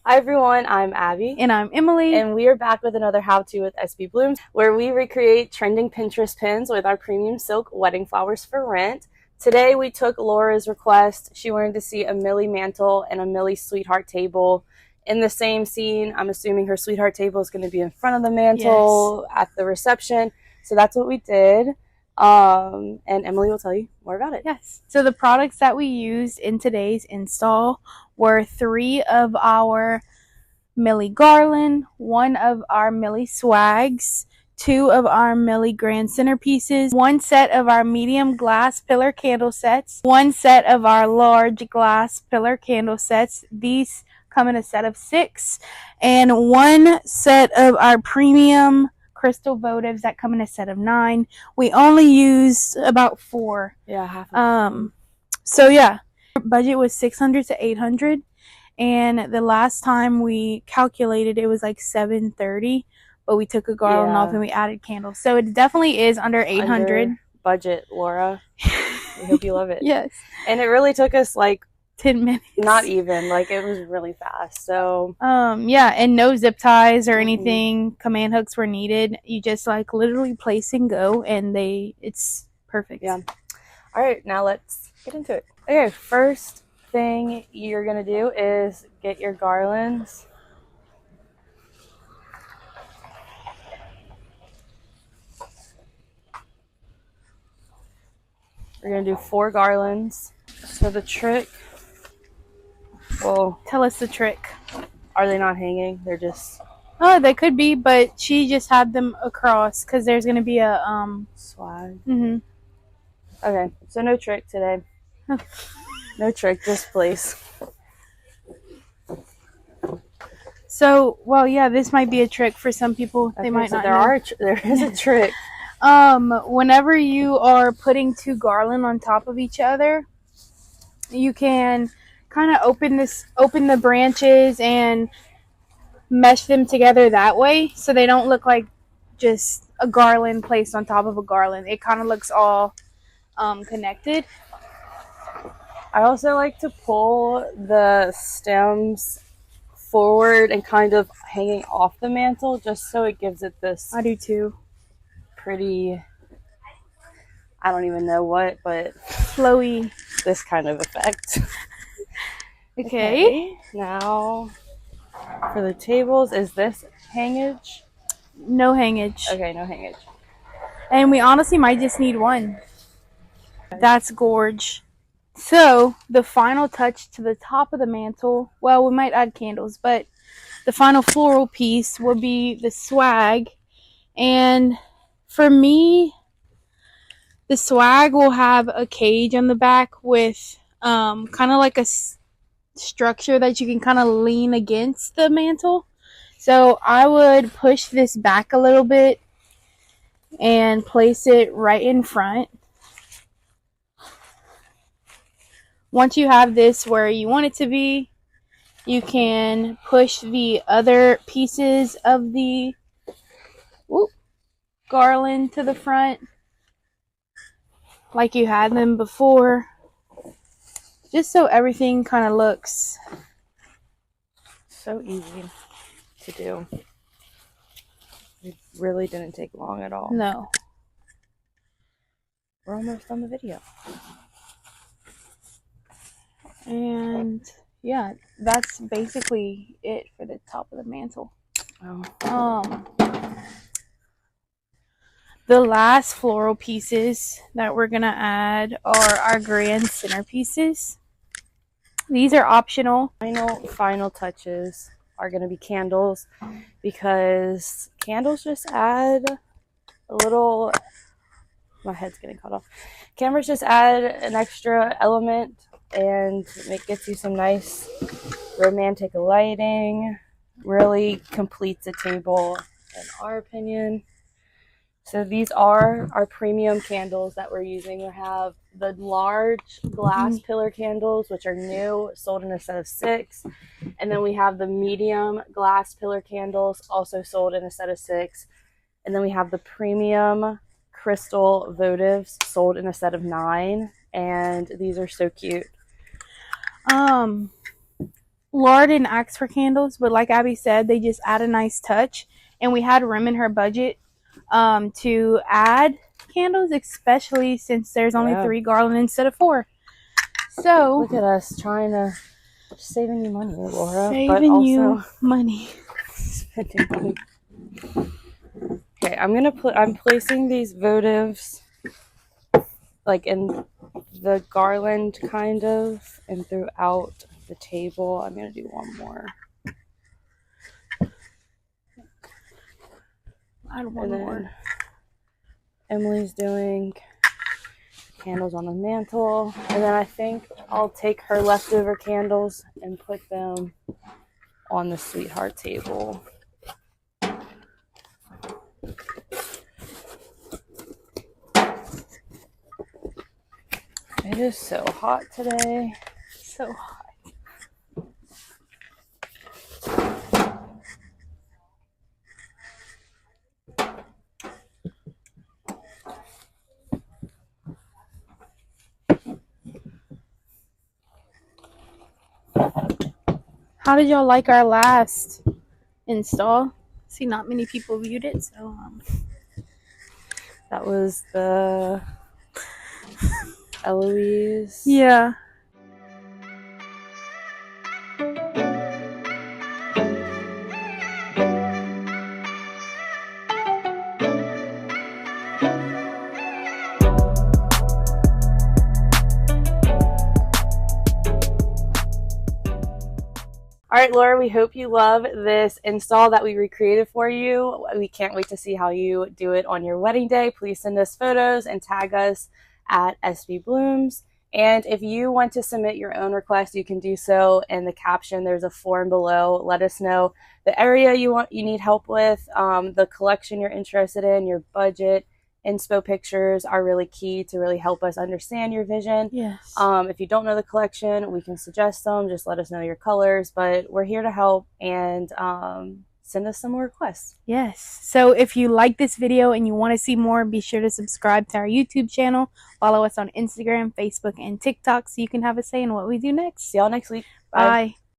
Hi everyone, I'm Abby. And I'm Emily. And we are back with another how-to with SBBlooms, where we recreate trending Pinterest pins with our premium silk wedding flowers for rent. Today we took Laura's request. She wanted to see a Millie mantle and a Millie sweetheart table in the same scene. I'm assuming her sweetheart table is going to be in front of the mantle at the reception. So that's what we did. And Emily will tell you more about it. Yes. So the products that we used in today's install were 3 of our Millie Garland, 1 of our Millie Swags, 2 of our Millie Grand Centerpieces, 1 set of our medium glass pillar candle sets, 1 set of our large glass pillar candle sets. These come in a set of 6, and 1 set of our premium crystal votives that come in a set of 9. We only used about 4. Yeah, half of them. So yeah, our budget was $600 to $800, and the last time we calculated it was like $730, but we took a garland off and we added candles, so it definitely is under $800. Under budget, Laura. We hope you love it. Yes. And it really took us like 10 minutes. Not even, like it was really fast. So yeah, and no zip ties or anything. Command hooks were needed. You just like literally place and go, and it's perfect. Yeah. All right, now let's get into it. Okay, first thing you're gonna do is get your garlands. We're gonna do 4 garlands. So the trick, well, tell us the trick. Are they not hanging? They're just... Oh, they could be, but she just had them across because there's going to be a swag. Okay, so no trick today. No trick, just place. So, well, yeah, this might be a trick for some people. They might not know. There is a trick. Whenever you are putting 2 garland on top of each other, you can kind of open the branches and mesh them together that way, so they don't look like just a garland placed on top of a garland. It kind of looks all connected. I also like to pull the stems forward and kind of hanging off the mantle, just so it gives it this... I do too. Pretty, I don't even know what, but flowy, this kind of effect. Okay, now for the tables, is this hangage? No hangage. Okay, no hangage. And we honestly might just need 1. That's gorge. So the final touch to the top of the mantle, well, we might add candles, but the final floral piece will be the swag. And for me, the swag will have a cage on the back with kind of like a structure that you can kind of lean against the mantle. So I would push this back a little bit and place it right in front. Once you have this where you want it to be, you can push the other pieces of the garland to the front like you had them before, just so everything kind of looks so easy to do. It really didn't take long at all. No. We're almost on the video. And yeah, that's basically it for the top of the mantle. The last floral pieces that we're going to add are our grand centerpieces. These are optional. Final touches are going to be candles, because candles just add a little... My head's getting cut off. Cameras just add an extra element, and it gets you some nice romantic lighting. Really completes a table, in our opinion. So these are our premium candles that we're using. We have the large glass pillar candles, which are new, sold in a set of 6. And then we have the medium glass pillar candles, also sold in a set of 6. And then we have the premium crystal votives, sold in a set of 9. And these are so cute. Laura didn't ask for candles, but like Abby said, they just add a nice touch. And we had room in her budget to add candles, especially since there's only 3 garland instead of 4. So look at us trying to saving you money, Laura. Saving but also you money. Spending money. Okay, I'm placing these votives like in the garland kind of and throughout the table. I'm gonna do one more. Add one more. Emily's doing candles on the mantle, and then I think I'll take her leftover candles and put them on the sweetheart table. It is so hot today. So hot. How did y'all like our last install? See, not many people viewed it, so that was the Eloise. Yeah. All right, Laura, we hope you love this install that we recreated for you. We can't wait to see how you do it on your wedding day. Please send us photos and tag us at SBBlooms. And if you want to submit your own request, you can do so in the caption. There's a form below. Let us know the area you need help with, the collection you're interested in, your budget. Inspo pictures are really key to really help us understand your vision. Yes. If you don't know the collection, we can suggest them. Just let us know your colors, but we're here to help, and send us some more requests. Yes. So if you like this video and you want to see more, be sure to subscribe to our YouTube channel. Follow us on Instagram, Facebook, and TikTok so you can have a say in what we do next. See y'all next week. Bye. Bye.